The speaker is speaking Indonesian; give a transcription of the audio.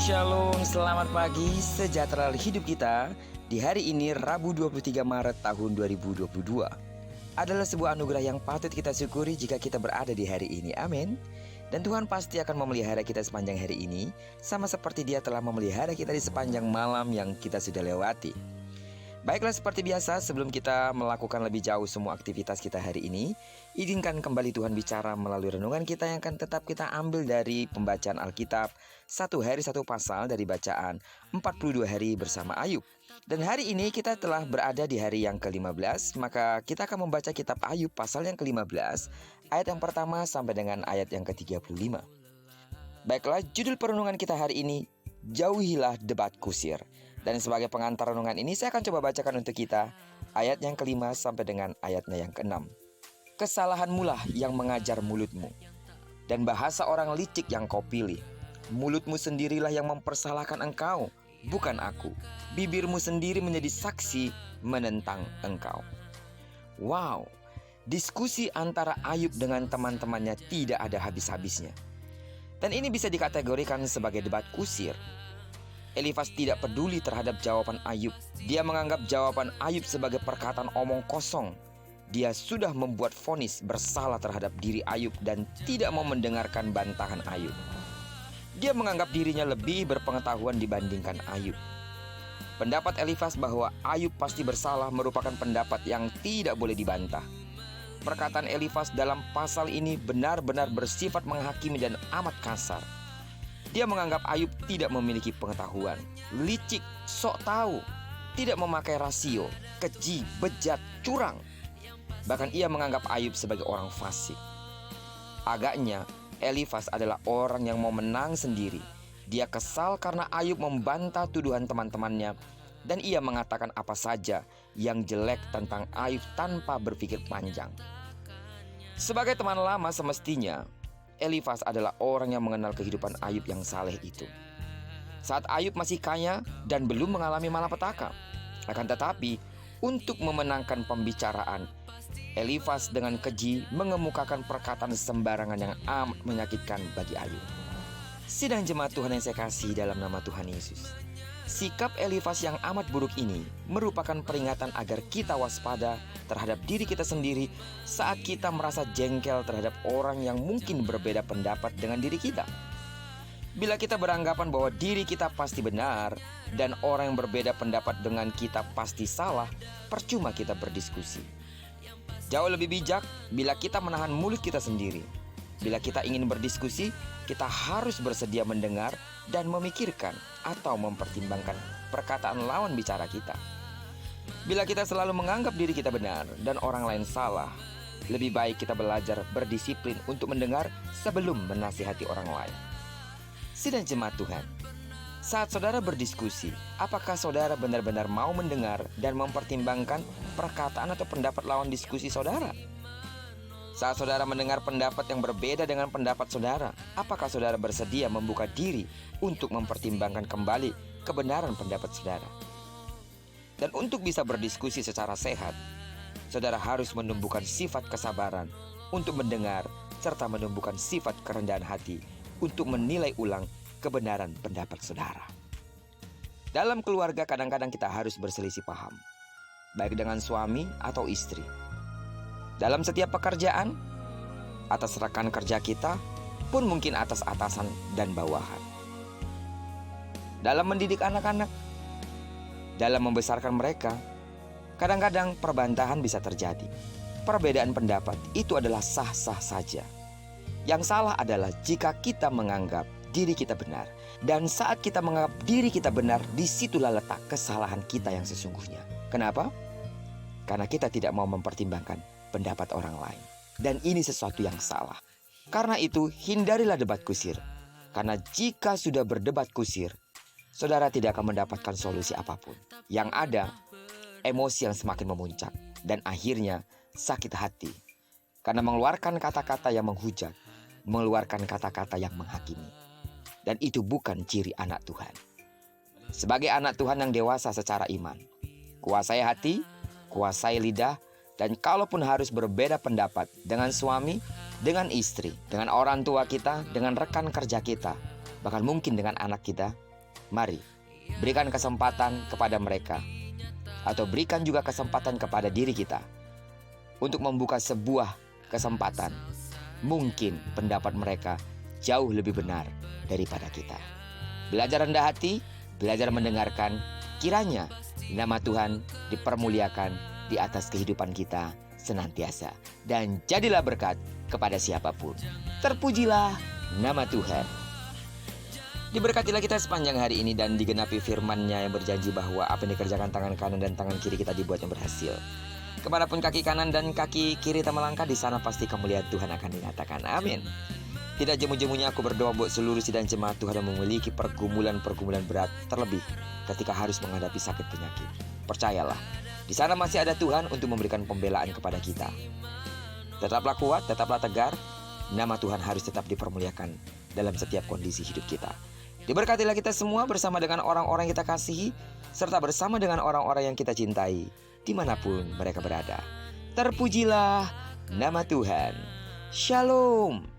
Shalom, selamat pagi, sejahtera hidup kita. Di hari ini Rabu 23 Maret tahun 2022 adalah sebuah anugerah yang patut kita syukuri jika kita berada di hari ini, amin. Dan Tuhan pasti akan memelihara kita sepanjang hari ini, sama seperti Dia telah memelihara kita di sepanjang malam yang kita sudah lewati. Baiklah, seperti biasa, sebelum kita melakukan lebih jauh semua aktivitas kita hari ini, izinkan kembali Tuhan bicara melalui renungan kita yang akan tetap kita ambil dari pembacaan Alkitab, satu hari satu pasal dari bacaan 42 hari bersama Ayub. Dan hari ini kita telah berada di hari yang ke-15, maka kita akan membaca kitab Ayub pasal yang ke-15, ayat yang pertama sampai dengan ayat yang ke-35. Baiklah, judul perenungan kita hari ini, jauhilah debat kusir. Dan sebagai pengantar renungan ini saya akan coba bacakan untuk kita ayat yang ke-5 sampai dengan ayatnya yang ke-6. Kesalahanmu lah yang mengajar mulutmu, dan bahasa orang licik yang kau pilih. Mulutmu sendirilah yang mempersalahkan engkau, bukan aku. Bibirmu sendiri menjadi saksi menentang engkau. Wow, diskusi antara Ayub dengan teman-temannya tidak ada habis-habisnya. Dan ini bisa dikategorikan sebagai debat kusir. Elifas tidak peduli terhadap jawaban Ayub. Dia menganggap jawaban Ayub sebagai perkataan omong kosong. Dia sudah membuat vonis bersalah terhadap diri Ayub dan tidak mau mendengarkan bantahan Ayub. Dia menganggap dirinya lebih berpengetahuan dibandingkan Ayub. Pendapat Elifas bahwa Ayub pasti bersalah merupakan pendapat yang tidak boleh dibantah. Perkataan Elifas dalam pasal ini benar-benar bersifat menghakimi dan amat kasar. Dia menganggap Ayub tidak memiliki pengetahuan, licik, sok tahu, tidak memakai rasio, keji, bejat, curang. Bahkan ia menganggap Ayub sebagai orang fasik. Agaknya Elifas adalah orang yang mau menang sendiri. Dia kesal karena Ayub membantah tuduhan teman-temannya, dan ia mengatakan apa saja yang jelek tentang Ayub tanpa berpikir panjang. Sebagai teman lama semestinya, Elifas adalah orang yang mengenal kehidupan Ayub yang saleh itu. Saat Ayub masih kaya dan belum mengalami malapetaka. Akan tetapi, untuk memenangkan pembicaraan, Elifas dengan keji mengemukakan perkataan sembarangan yang amat menyakitkan bagi Ayub. Sidang jemaat Tuhan yang saya kasih dalam nama Tuhan Yesus, sikap Elifas yang amat buruk ini merupakan peringatan agar kita waspada terhadap diri kita sendiri saat kita merasa jengkel terhadap orang yang mungkin berbeda pendapat dengan diri kita. Bila kita beranggapan bahwa diri kita pasti benar dan orang yang berbeda pendapat dengan kita pasti salah, percuma kita berdiskusi. Jauh lebih bijak bila kita menahan mulut kita sendiri. Bila kita ingin berdiskusi, kita harus bersedia mendengar dan memikirkan atau mempertimbangkan perkataan lawan bicara kita. Bila kita selalu menganggap diri kita benar dan orang lain salah, lebih baik kita belajar berdisiplin untuk mendengar sebelum menasihati orang lain. Sidang jemaat Tuhan, saat saudara berdiskusi, apakah saudara benar-benar mau mendengar dan mempertimbangkan perkataan atau pendapat lawan diskusi saudara? Saat saudara mendengar pendapat yang berbeda dengan pendapat saudara, apakah saudara bersedia membuka diri untuk mempertimbangkan kembali kebenaran pendapat saudara? Dan untuk bisa berdiskusi secara sehat, saudara harus menumbuhkan sifat kesabaran untuk mendengar serta menumbuhkan sifat kerendahan hati untuk menilai ulang kebenaran pendapat saudara. Dalam keluarga kadang-kadang kita harus berselisih paham, baik dengan suami atau istri. Dalam setiap pekerjaan, atas rekan kerja kita, pun mungkin atas atasan dan bawahan. Dalam mendidik anak-anak, dalam membesarkan mereka, kadang-kadang perbantahan bisa terjadi. Perbedaan pendapat itu adalah sah-sah saja. Yang salah adalah jika kita menganggap diri kita benar. Dan saat kita menganggap diri kita benar, disitulah letak kesalahan kita yang sesungguhnya. Kenapa? Karena kita tidak mau mempertimbangkan pendapat orang lain. Dan ini sesuatu yang salah. Karena itu, hindarilah debat kusir. Karena jika sudah berdebat kusir, saudara tidak akan mendapatkan solusi apapun. Yang ada, emosi yang semakin memuncak. Dan akhirnya sakit hati. Karena mengeluarkan kata-kata yang menghujat. Mengeluarkan kata-kata yang menghakimi. Dan itu bukan ciri anak Tuhan. Sebagai anak Tuhan yang dewasa secara iman, kuasai hati, kuasai lidah, dan kalaupun harus berbeda pendapat dengan suami, dengan istri, dengan orang tua kita, dengan rekan kerja kita, bahkan mungkin dengan anak kita, Mari, berikan kesempatan kepada mereka, atau berikan juga kesempatan kepada diri kita untuk membuka sebuah kesempatan. Mungkin pendapat mereka jauh lebih benar daripada kita. Belajar rendah hati, belajar mendengarkan. Kiranya nama Tuhan dipermuliakan di atas kehidupan kita senantiasa. Dan jadilah berkat kepada siapapun. Terpujilah nama Tuhan. Diberkatilah kita sepanjang hari ini dan digenapi firman-Nya yang berjanji bahwa apa yang dikerjakan tangan kanan dan tangan kiri kita dibuat yang berhasil. Kemanapun kaki kanan dan kaki kiri kita melangkah, di sana pasti kemuliaan Tuhan akan dinyatakan. Amin. Tidak jemu-jemunya aku berdoa buat seluruh sidang jemaat Tuhan yang memiliki pergumulan-pergumulan berat, terlebih ketika harus menghadapi sakit penyakit. Percayalah, di sana masih ada Tuhan untuk memberikan pembelaan kepada kita. Tetaplah kuat, tetaplah tegar. Nama Tuhan harus tetap dipermuliakan dalam setiap kondisi hidup kita. Diberkatilah kita semua bersama dengan orang-orang yang kita kasihi, serta bersama dengan orang-orang yang kita cintai, dimanapun mereka berada. Terpujilah nama Tuhan. Shalom.